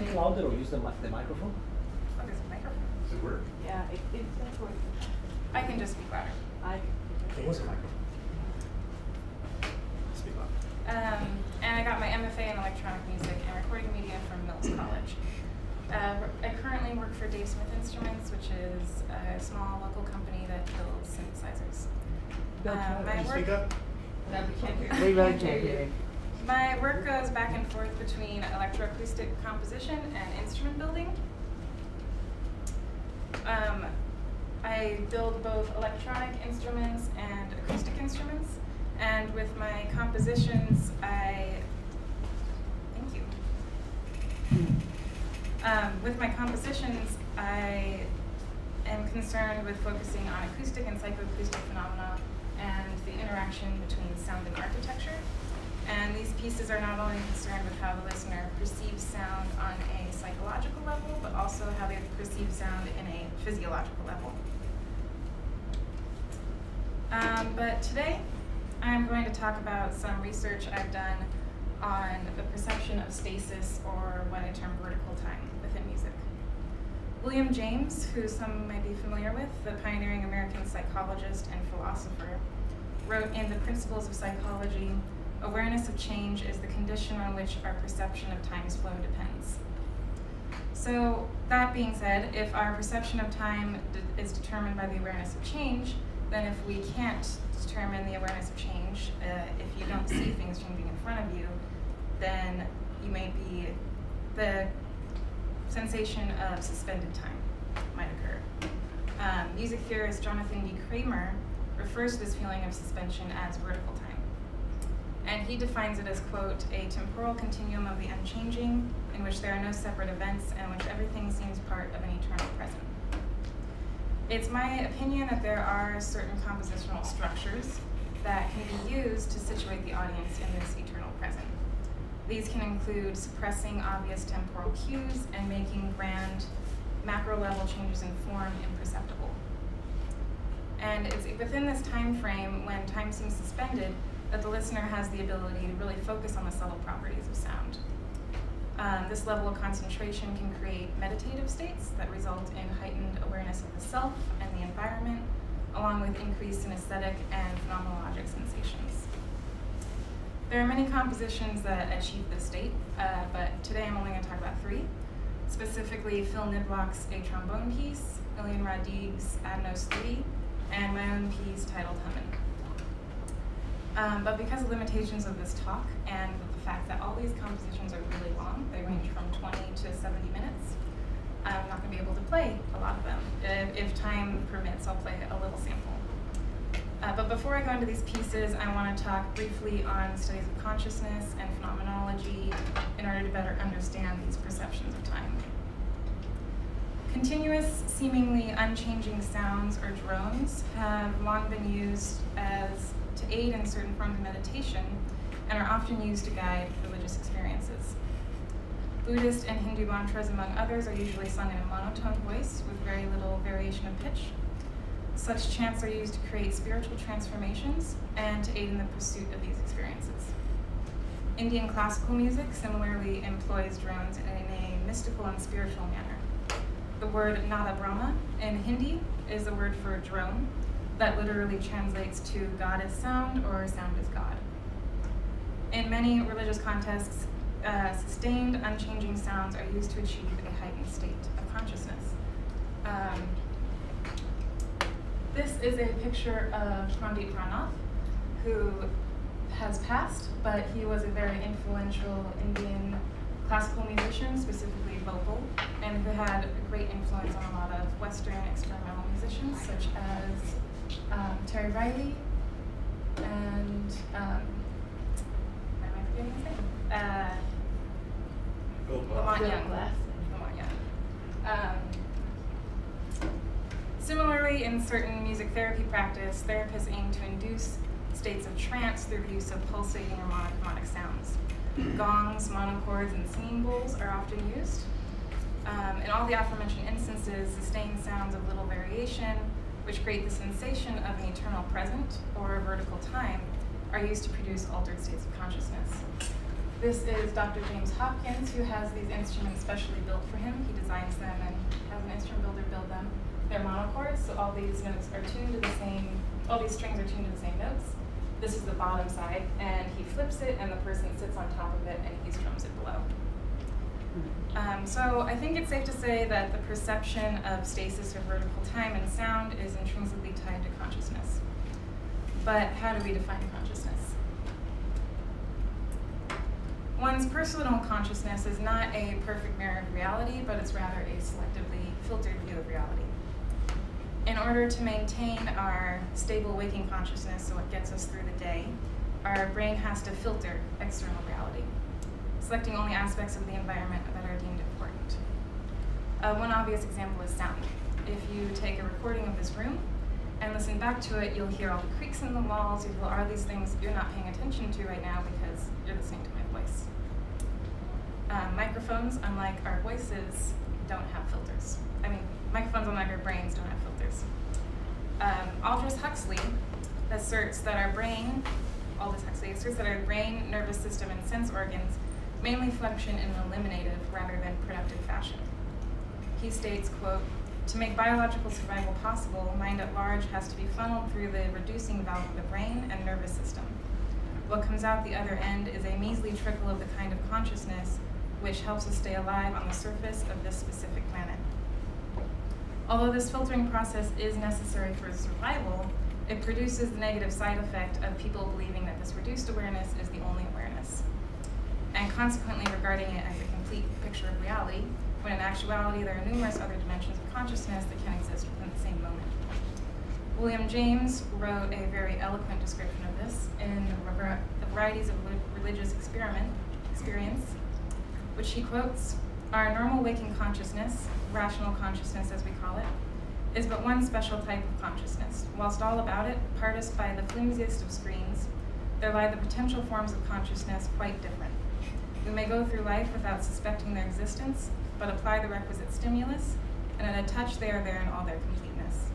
speak louder or use the microphone? Oh, there's a microphone. Does it work? Yeah, it's working. I can just speak louder. There was a microphone. Speak louder. And I got my MFA in electronic music and recording media from Mills College. I currently work for Dave Smith Instruments, which is a small local company that builds synthesizers. Can you speak up? No, we can't hear you. We really can't hear you. My work goes back and forth between electroacoustic composition and instrument building. I build both electronic instruments and acoustic instruments, and with my compositions, with my compositions, I am concerned with focusing on acoustic and psychoacoustic phenomena and the interaction between sound and architecture. And these pieces are not only concerned with how the listener perceives sound on a psychological level, but also how they perceive sound in a physiological level. But today, I'm going to talk about some research I've done on the perception of stasis, or what I term vertical time, within music. William James, who some might be familiar with, the pioneering American psychologist and philosopher, wrote in The Principles of Psychology, "Awareness of change is the condition on which our perception of time's flow depends." So that being said, if our perception of time is determined by the awareness of change, then if we can't determine the awareness of change, if you don't see things changing in front of you, then you may be, the sensation of suspended time might occur. Music theorist Jonathan D. Kramer refers to this feeling of suspension as vertical time. And he defines it as, quote, "a temporal continuum of the unchanging, in which there are no separate events and in which everything seems part of an eternal present." It's my opinion that there are certain compositional structures that can be used to situate the audience in this eternal present. These can include suppressing obvious temporal cues and making grand macro-level changes in form imperceptible. And it's within this time frame, when time seems suspended, that the listener has the ability to really focus on the subtle properties of sound. This level of concentration can create meditative states that result in heightened awareness of the self and the environment, along with increased synesthetic and phenomenologic sensations. There are many compositions that achieve this state, but today I'm only going to talk about three, specifically Phill Niblock's A Trombone Piece, Eliane Radigue's Adnos III, and my own piece titled Hummen. But because of limitations of this talk and the fact that all these compositions are really long, they range from 20 to 70 minutes, I'm not going to be able to play a lot of them. If time permits, I'll play a little sample. But before I go into these pieces, I want to talk briefly on studies of consciousness and phenomenology in order to better understand these perceptions of time. Continuous, seemingly unchanging sounds, or drones, have long been used to aid in certain forms of meditation and are often used to guide religious experiences. Buddhist and Hindu mantras, among others, are usually sung in a monotone voice with very little variation of pitch. Such chants are used to create spiritual transformations and to aid in the pursuit of these experiences. Indian classical music similarly employs drones in a mystical and spiritual manner. The word Nada Brahma in Hindi is the word for drone that literally translates to God is sound, or sound is God. In many religious contexts, sustained, unchanging sounds are used to achieve a heightened state of consciousness. This is a picture of Pandit Pranath, who has passed, but he was a very influential Indian classical musician, specifically vocal, and who had a great influence on a lot of Western experimental musicians, such as Terry Riley and, am I forgetting his name? Lamont Young. Similarly, in certain music therapy practice, therapists aim to induce states of trance through the use of pulsating or monochromatic sounds. Gongs, monochords, and singing bowls are often used. In all the aforementioned instances, sustained sounds of little variation, which create the sensation of an eternal present or a vertical time, are used to produce altered states of consciousness. This is Dr. James Hopkins, who has these instruments specially built for him. He designs them and has an instrument builder build them. They're monochords, so all these notes are tuned to the same, all these strings are tuned to the same notes. This is the bottom side, and he flips it, and the person sits on top of it, and he strums it below. So I think it's safe to say that the perception of stasis or vertical time and sound is intrinsically tied to consciousness. But how do we define consciousness? One's personal consciousness is not a perfect mirror of reality, but it's rather a selectively filtered view of reality. In order to maintain our stable waking consciousness, so it gets us through the day, our brain has to filter external reality, selecting only aspects of the environment that are deemed important. One obvious example is sound. If you take a recording of this room and listen back to it, you'll hear all the creaks in the walls, you'll hear all these things you're not paying attention to right now because you're listening to my voice. Microphones, unlike our voices, don't have filters. I mean, microphones, unlike our brains, don't have filters. Aldous Huxley asserts that our brain, nervous system, and sense organs mainly function in an eliminative rather than productive fashion. He states, quote, "To make biological survival possible, mind at large has to be funneled through the reducing valve of the brain and nervous system. What comes out the other end is a measly trickle of the kind of consciousness which helps us stay alive on the surface of this specific planet. Although this filtering process is necessary for survival, it produces the negative side effect of people believing that this reduced awareness is the only awareness, and consequently regarding it as a complete picture of reality, when in actuality there are numerous other dimensions of consciousness that can exist within the same moment." William James wrote a very eloquent description of this in The Varieties of Religious Experience, which he quotes, "Our normal waking consciousness, rational consciousness as we call it, is but one special type of consciousness. Whilst all about it, partised by the flimsiest of screens, there lie the potential forms of consciousness quite different. We may go through life without suspecting their existence, but apply the requisite stimulus, and at a touch they are there in all their completeness.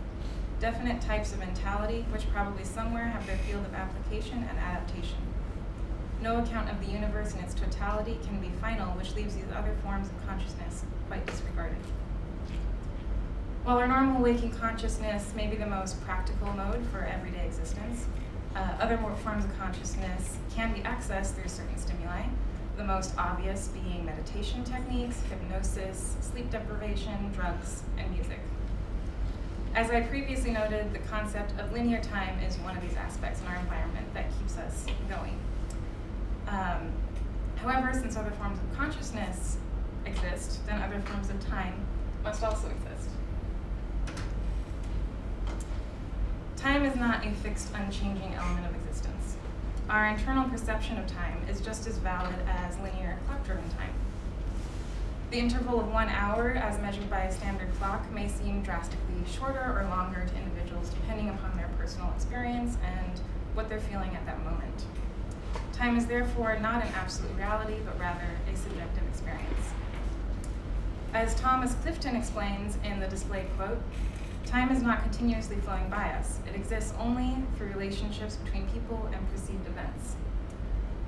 Definite types of mentality, which probably somewhere have their field of application and adaptation. No account of the universe in its totality can be final, which leaves these other forms of consciousness quite disregarded." While our normal waking consciousness may be the most practical mode for everyday existence, other forms of consciousness can be accessed through certain stimuli, the most obvious being meditation techniques, hypnosis, sleep deprivation, drugs, and music. As I previously noted, the concept of linear time is one of these aspects in our environment that keeps us going. However, since other forms of consciousness exist, then other forms of time must also exist. Time is not a fixed, unchanging element of existence. Our internal perception of time is just as valid as linear clock-driven time. The interval of 1 hour, as measured by a standard clock, may seem drastically shorter or longer to individuals depending upon their personal experience and what they're feeling at that moment. Time is therefore not an absolute reality, but rather a subjective experience. As Thomas Clifton explains in the displayed quote, "Time is not continuously flowing by us. It exists only through relationships between people and perceived events."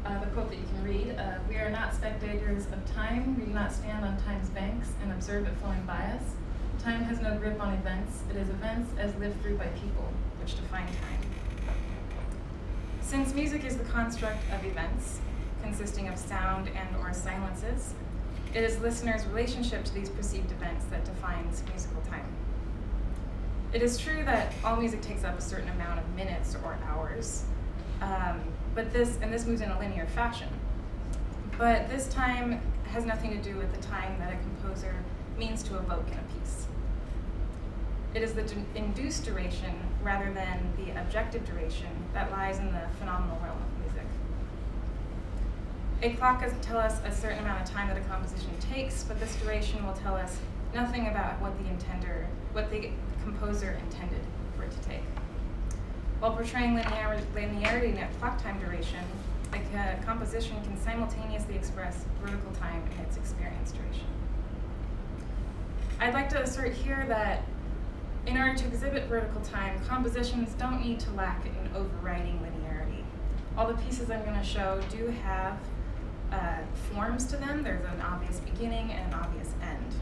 The quote that you can read, "We are not spectators of time. We do not stand on time's banks and observe it flowing by us. Time has no grip on events. It is events as lived through by people, which define time." Since music is the construct of events, consisting of sound and/or silences, it is listeners' relationship to these perceived events that defines musical time. It is true that all music takes up a certain amount of minutes or hours, but this moves in a linear fashion. But this time has nothing to do with the time that a composer means to evoke in a piece. It is the induced duration rather than the objective duration that lies in the phenomenal realm of music. A clock can tell us a certain amount of time that a composition takes, but this duration will tell us nothing about what the composer intended for it to take. While portraying linearity in clock time duration, a composition can simultaneously express vertical time in its experience duration. I'd like to assert here that in order to exhibit vertical time, compositions don't need to lack an overriding linearity. All the pieces I'm going to show do have forms to them. There's an obvious beginning and an obvious end.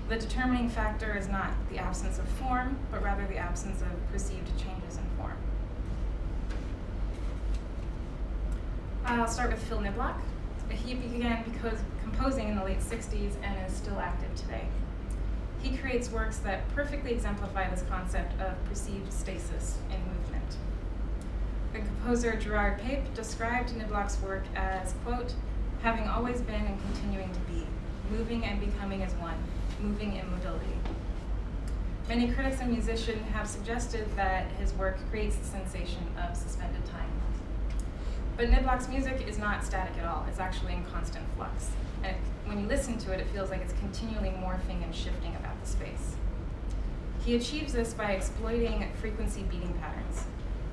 The determining factor is not the absence of form, but rather the absence of perceived changes in form. I'll start with Phill Niblock. He began composing in the late 60s and is still active today. He creates works that perfectly exemplify this concept of perceived stasis in movement. The composer Gerard Pape described Niblock's work as, quote, having always been and continuing to be, moving and becoming as one, moving in modality. Many critics and musicians have suggested that his work creates the sensation of suspended time. But Niblock's music is not static at all. It's actually in constant flux. And when you listen to it, it feels like it's continually morphing and shifting about the space. He achieves this by exploiting frequency beating patterns,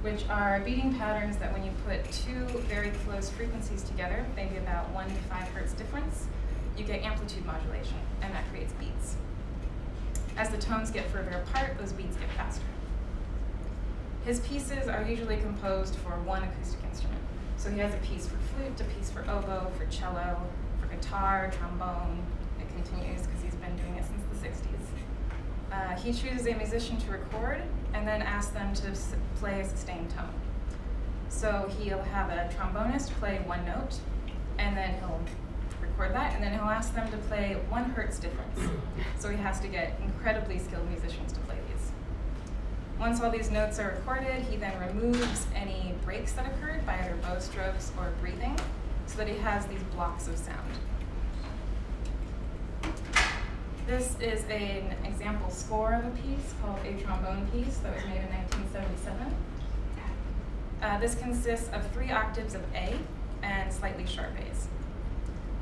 which are beating patterns that when you put two very close frequencies together, maybe about 1 to 5 hertz difference, you get amplitude modulation, and that creates beats. As the tones get further apart, those beats get faster. His pieces are usually composed for one acoustic instrument. So he has a piece for flute, a piece for oboe, for cello, for guitar, trombone. It continues because he's been doing it since the 60s. He chooses a musician to record and then asks them to play a sustained tone. So he'll have a trombonist play one note, and then he'll record that, and then he'll ask them to play 1 hertz difference. So he has to get incredibly skilled musicians to play these. Once all these notes are recorded, he then removes any breaks that occurred by either bow strokes or breathing, so that he has these blocks of sound. This is an example score of a piece called a Trombone Piece that was made in 1977. This consists of 3 octaves of A and slightly sharp A's.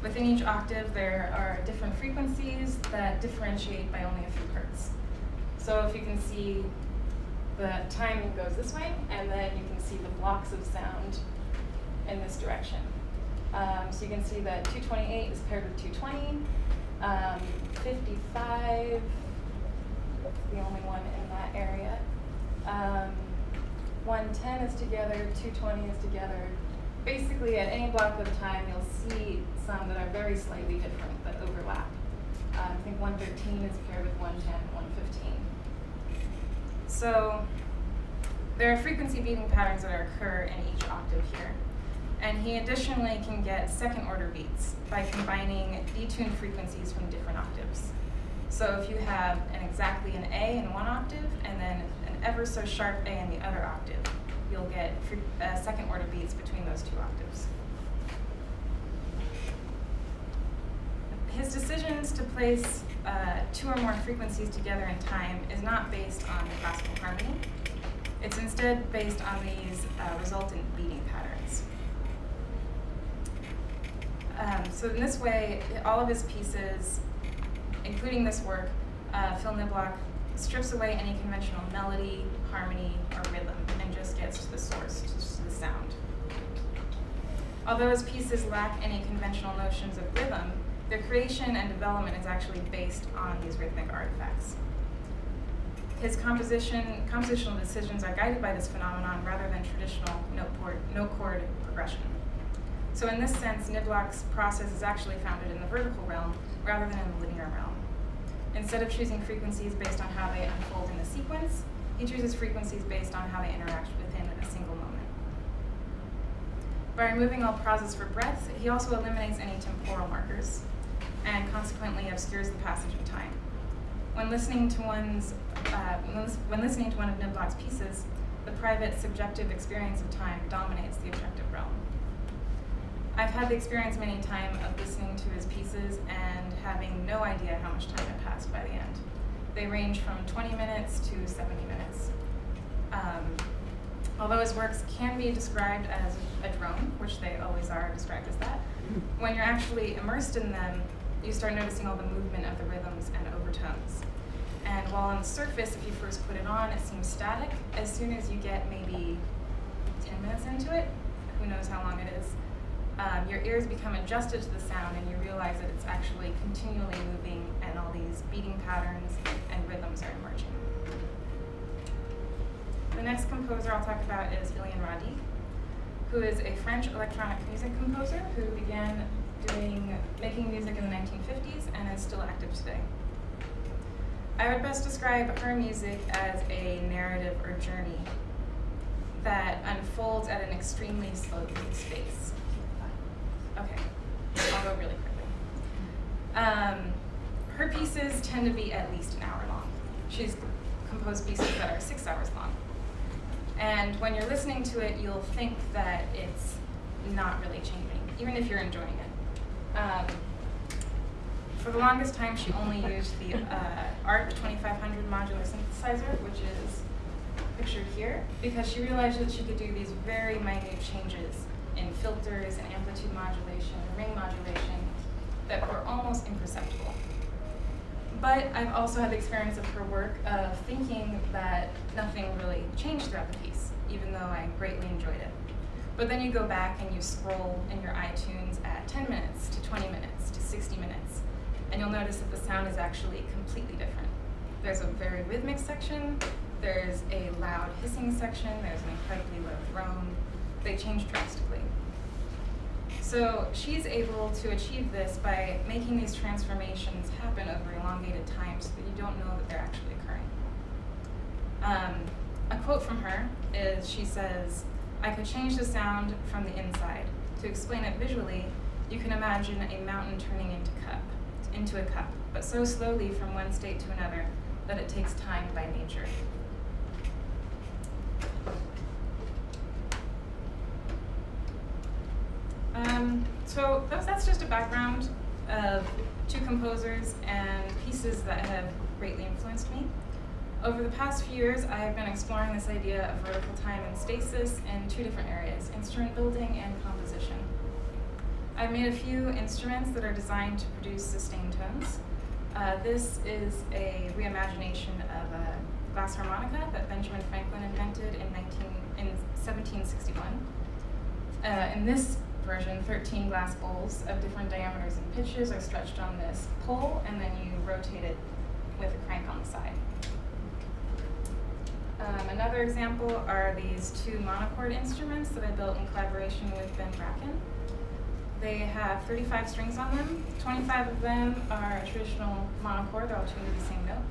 Within each octave, there are different frequencies that differentiate by only a few hertz. So if you can see, the timing goes this way, and then you can see the blocks of sound in this direction. So you can see that 228 is paired with 220, 55, that's the only one in that area. 110 is together, 220 is together. Basically, at any block of time, you'll see some that are very slightly different that overlap. I think 113 is paired with 110, 115. So there are frequency beating patterns that occur in each octave here. And he additionally can get second order beats by combining detuned frequencies from different octaves. So if you have exactly an A in one octave and then an ever so sharp A in the other octave, you'll get second order beats between those 2 octaves. His decisions to place 2 or more frequencies together in time is not based on the classical harmony. It's instead based on these resultant beating patterns. So in this way, all of his pieces, including this work, Phill Niblock strips away any conventional melody, harmony, or rhythm, and just gets to the source, to the sound. Although his pieces lack any conventional notions of rhythm, their creation and development is actually based on these rhythmic artifacts. His compositional decisions are guided by this phenomenon rather than traditional note chord progression. So in this sense, Niblock's process is actually founded in the vertical realm rather than in the linear realm. Instead of choosing frequencies based on how they unfold in a sequence, he chooses frequencies based on how they interact within a single moment. By removing all pauses for breath, he also eliminates any temporal markers and consequently obscures the passage of time. When listening to one of Niblock's pieces, the private, subjective experience of time dominates the objective realm. I've had the experience many times of listening to his pieces and having no idea how much time had passed by the end. They range from 20 minutes to 70 minutes. Although his works can be described as a drone, which they always are described as that, when you're actually immersed in them, you start noticing all the movement of the rhythms and overtones. And while on the surface, if you first put it on, it seems static. As soon as you get maybe 10 minutes into it, who knows how long it is, your ears become adjusted to the sound and you realize that it's actually continually moving and all these beating patterns and rhythms are emerging. The next composer I'll talk about is Eliane Radigue, who is a French electronic music composer who began making music in the 1950s and is still active today. I would best describe her music as a narrative or journey that unfolds at an extremely slow pace. Okay, I'll go really quickly. Her pieces tend to be at least an hour long. She's composed pieces that are 6 hours long. And when you're listening to it, you'll think that it's not really changing, even if you're enjoying it. For the longest time, she only used the ARC 2500 modular synthesizer, which is pictured here, because she realized that she could do these very minute changes in filters and amplitude modulation, ring modulation, that were almost imperceptible. But I've also had the experience of her work of thinking that nothing really changed throughout the piece, even though I greatly enjoyed it. But then you go back and you scroll in your iTunes at 10 minutes to 20 minutes to 60 minutes, and you'll notice that the sound is actually completely different. There's a very rhythmic section, there's a loud hissing section, there's an incredibly low drone. They change drastically. So she's able to achieve this by making these transformations happen over elongated time so that you don't know that they're actually occurring. A quote from her is, she says, "I could change the sound from the inside. To explain it visually, you can imagine a mountain turning into a cup, but so slowly from one state to another that it takes time by nature." So that's just a background of two composers and pieces that have greatly influenced me. Over the past few years, I have been exploring this idea of vertical time and stasis in two different areas, instrument building and composition. I've made a few instruments that are designed to produce sustained tones. This is a reimagination of a glass harmonica that Benjamin Franklin invented in 1761. In this version, 13 glass bowls of different diameters and pitches are stretched on this pole, and then you rotate it with a crank on the side. Another example are these two monochord instruments that I built in collaboration with Ben Bracken. They have 35 strings on them. 25 of them are a traditional monochord, they're all tuned to the same note.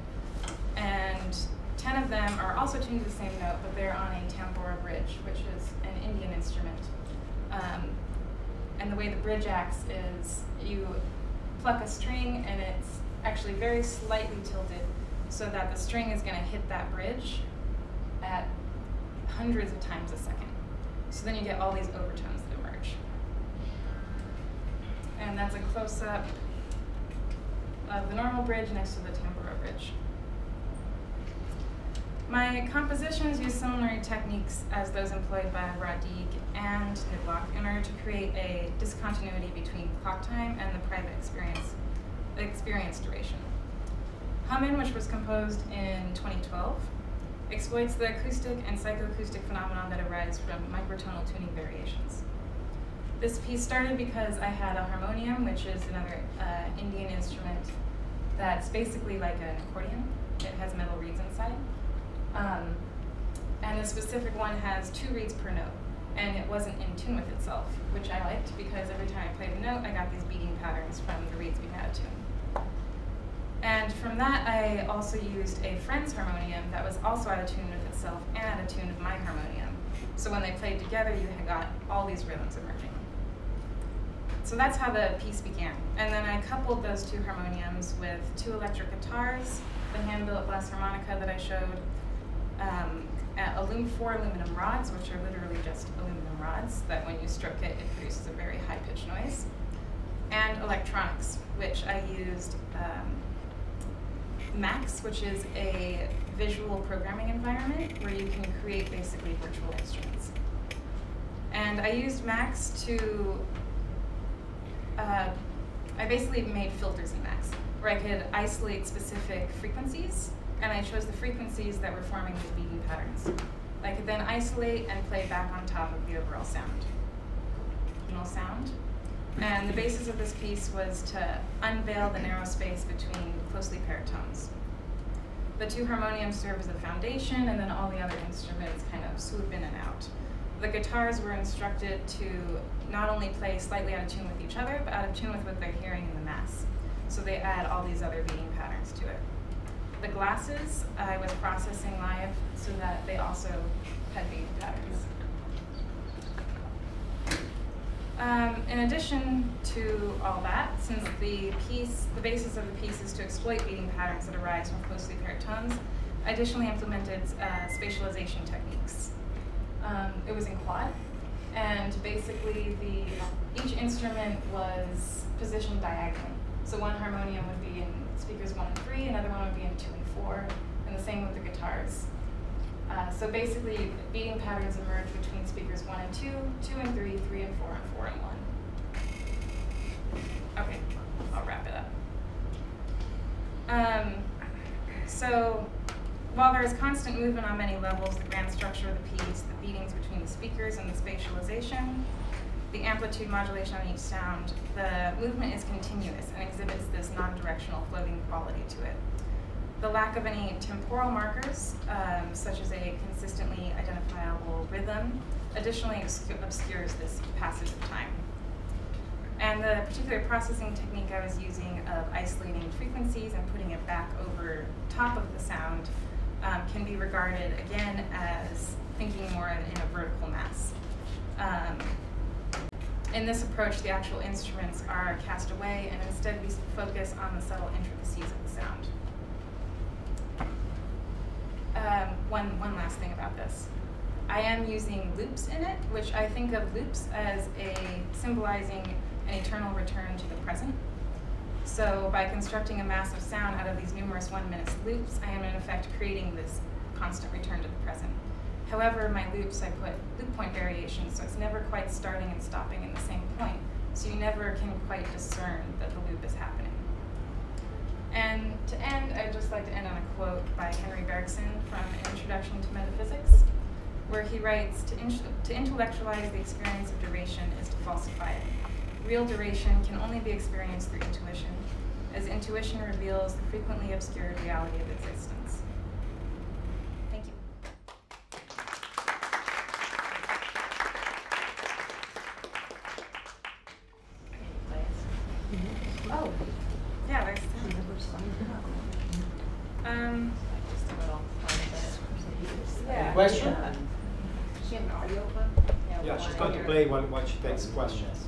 And 10 of them are also tuned to the same note, but they're on a temporal bridge, which is an Indian instrument. And the way the bridge acts is you pluck a string and it's actually very slightly tilted so that the string is going to hit that bridge at hundreds of times a second. So then you get all these overtones that emerge. And that's a close-up of the normal bridge next to the temporal bridge. My compositions use similar techniques as those employed by Radigue and Niblock in order to create a discontinuity between clock time and the private experience duration. Hummen, which was composed in 2012, exploits the acoustic and psychoacoustic phenomena that arise from microtonal tuning variations. This piece started because I had a harmonium, which is another Indian instrument that's basically like an accordion. It has metal reeds inside. And the specific one has 2 reeds per note, and it wasn't in tune with itself, which I liked because every time I played a note, I got these beating patterns from the reeds being out of tune. And from that, I also used a friend's harmonium that was also out of tune with itself and out of tune with my harmonium. So when they played together, you got all these rhythms emerging. So that's how the piece began. And then I coupled those 2 harmoniums with 2 electric guitars, the hand-built glass harmonica that I showed, 4 aluminum rods, which are literally just aluminum rods, that when you stroke it, it produces a very high-pitched noise, and electronics, which I used Max, which is a visual programming environment where you can create basically virtual instruments. And I used Max to, I basically made filters in Max, where I could isolate specific frequencies, and I chose the frequencies that were forming these beating patterns. I could then isolate and play back on top of the overall sound. And the basis of this piece was to unveil the narrow space between closely paired tones. The 2 harmoniums serve as a foundation, and then all the other instruments kind of swoop in and out. the guitars were instructed to not only play slightly out of tune with each other, but out of tune with what they're hearing in the mass. So they add all these other beating patterns to it. The glasses I was processing live so that they also had beating patterns. In addition to all that, since the basis of the piece is to exploit beating patterns that arise from closely paired tones, I additionally implemented spatialization techniques. It was in quad, and basically each instrument was positioned diagonally. So one harmonium would be in speakers 1 and 3, another one would be in 2 and 4, and the same with the guitars. So basically, beating patterns emerge between speakers 1 and 2, 2 and 3, 3 and 4, and 4 and 1. Okay, I'll wrap it up. So while there is constant movement on many levels, the grand structure of the piece, the beatings between the speakers and the spatialization, the amplitude modulation on each sound, the movement is continuous and exhibits this non-directional floating quality to it. The lack of any temporal markers, such as a consistently identifiable rhythm, additionally obscures this passage of time. And the particular processing technique I was using of isolating frequencies and putting it back over top of the sound can be regarded, again, as thinking more in a vertical mass. In this approach, the actual instruments are cast away, and instead we focus on the subtle intricacies of the sound. One last thing about this. I am using loops in it, which I think of loops as symbolizing an eternal return to the present. So by constructing a mass of sound out of these numerous 1-minute loops, I am in effect creating this constant return to the present. However, my loops, I put loop point variations, so it's never quite starting and stopping in the same point. So you never can quite discern that the loop is happening. And to end, I'd just like to end on a quote by Henry Bergson from An Introduction to Metaphysics, where he writes, to intellectualize the experience of duration is to falsify it. Real duration can only be experienced through intuition, as intuition reveals the frequently obscured reality of existence. Thank you. Oh, yeah, there's Any question? Does she have an audio one? Yeah, she's going to play while she takes questions.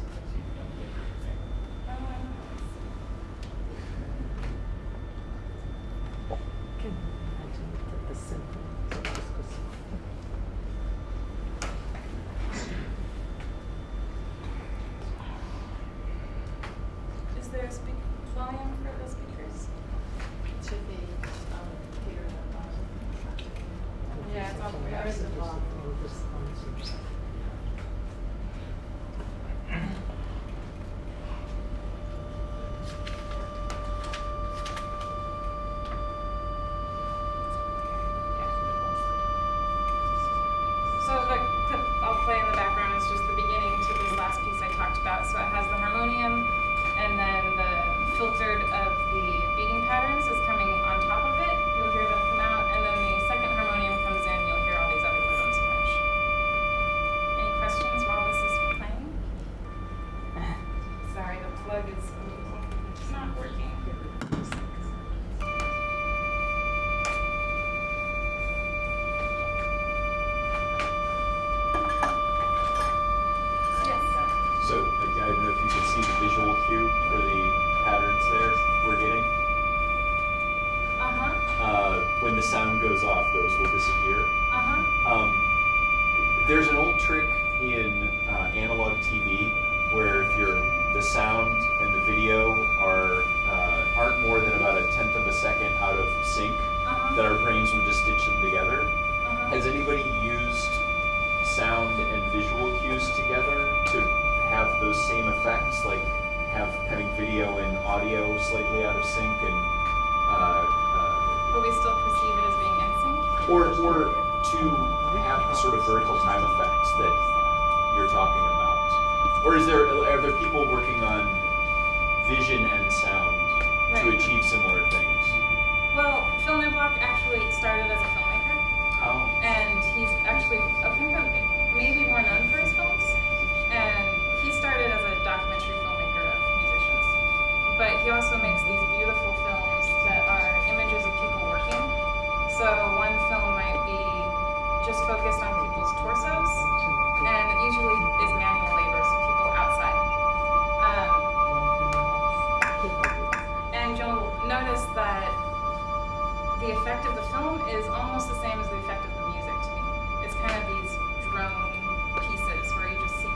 Is there a volume for the speakers? It should be Peter. Yeah, it's all Where is the volume? So the clip I'll play in the background is just the beginning to this last piece I talked about. So it has the harmonium, and then the filtered of the beating patterns is coming on top of it. You'll hear them come out, and then the second harmonium comes in. You'll hear all these other rhythms emerge. Any questions while this is playing? Sorry, the plug is not working. So I don't know if you can see the visual cue for the patterns there we're getting. When the sound goes off, those will disappear. There's an old trick in analog TV where if the sound and the video aren't more than about 1/10 of a second out of sync, that our brains would just stitch them together. Has anybody used sound and visual cues together to have those same effects, like having video and audio slightly out of sync, and Will we still perceive it as being in sync? or to have the sort of vertical time effects that you're talking about? Or are there people working on vision and sound to achieve similar things? Well, Phill Niblock actually started as a filmmaker. Oh. And he's actually, I think maybe more known the effect of the film is almost the same as the effect of the music to me. It's kind of these drone pieces where you just see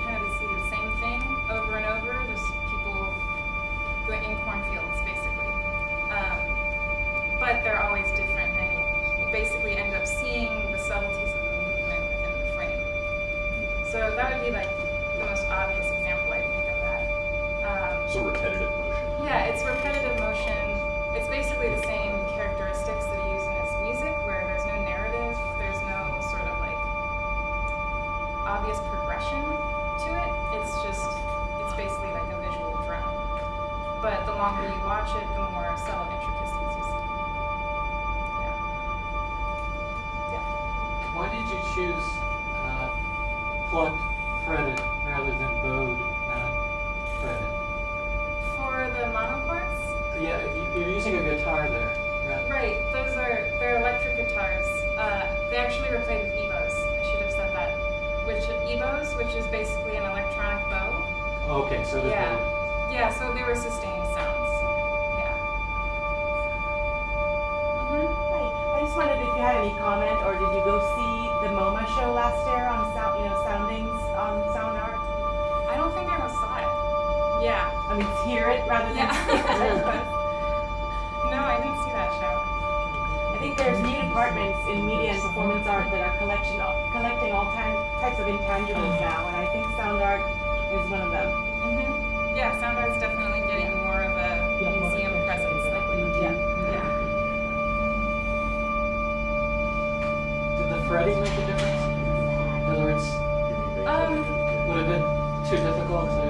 the same thing over and over. There's people going in cornfields, basically. But they're always different, and you basically end up seeing the subtleties of the movement within the frame. So that would be like the most obvious example I think of that. So repetitive motion. Yeah, it's repetitive motion. It's basically the same characteristics that he used in his music, where there's no narrative, there's no sort of like obvious progression to it. It's basically like a visual drone. But the longer you watch it, the more subtle intricacies you see. Yeah. Why did you choose plucked fretted rather than bowed, not fretted? For the monochords? Yeah, you're using a guitar there, right? Right, they're electric guitars. They actually were played with EBOs. I should have said that. Which is basically an electronic bow. Okay, so there's Yeah. no... Yeah, so they were sustained sounds. Yeah. Hi. I just wondered if you had any comment, or did you go see the MoMA show last year on soundings on sound art? I don't think I ever saw it. Yeah. I mean, hear it rather than see it. No, I didn't see that show. I think there's new departments in media and performance art that are collecting all types of intangibles now, and I think sound art is one of them. Yeah, sound art's definitely getting more of a museum presence lately. Yeah. Yeah. Did the fretting make a difference? In other words, would it have been too difficult to...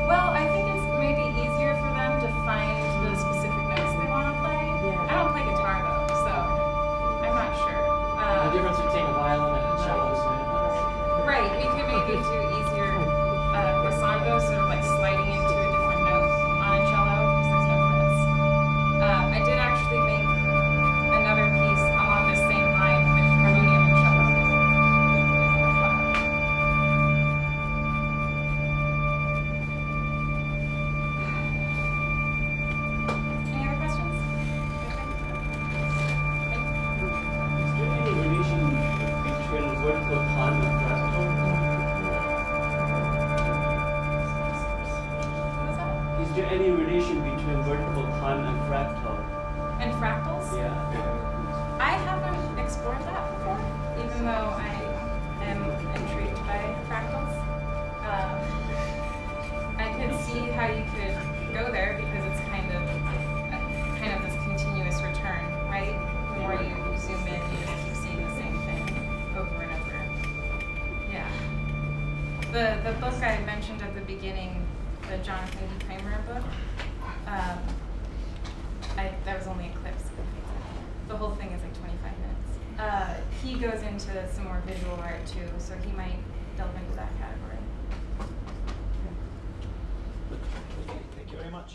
Well, I think it's maybe easier for them to find the specific notes they want to play. Yeah. I don't play guitar though, so I'm not sure. The difference between a violin and a cello, so... Right, we could maybe do easier glissando, sort of like sliding into a different note on a cello because there's no frets. I did actually make another piece along the same line with harmonium and cello. Any other questions? Is there any relation between vertical time and fractal? What was that? Is there any relation between vertical time and fractal? And fractals? Yeah. I haven't explored that before, even though I am intrigued by fractals. I could see how you could go there because it's kind of this continuous return, right? The more you zoom in, you just keep seeing the same thing over and over. Yeah. The book I mentioned at the beginning, the Jonathan D. Kramer book, that was only a clip. The whole thing is like 25 minutes. He goes into some more visual art too, so he might delve into that category. Okay, thank you very much.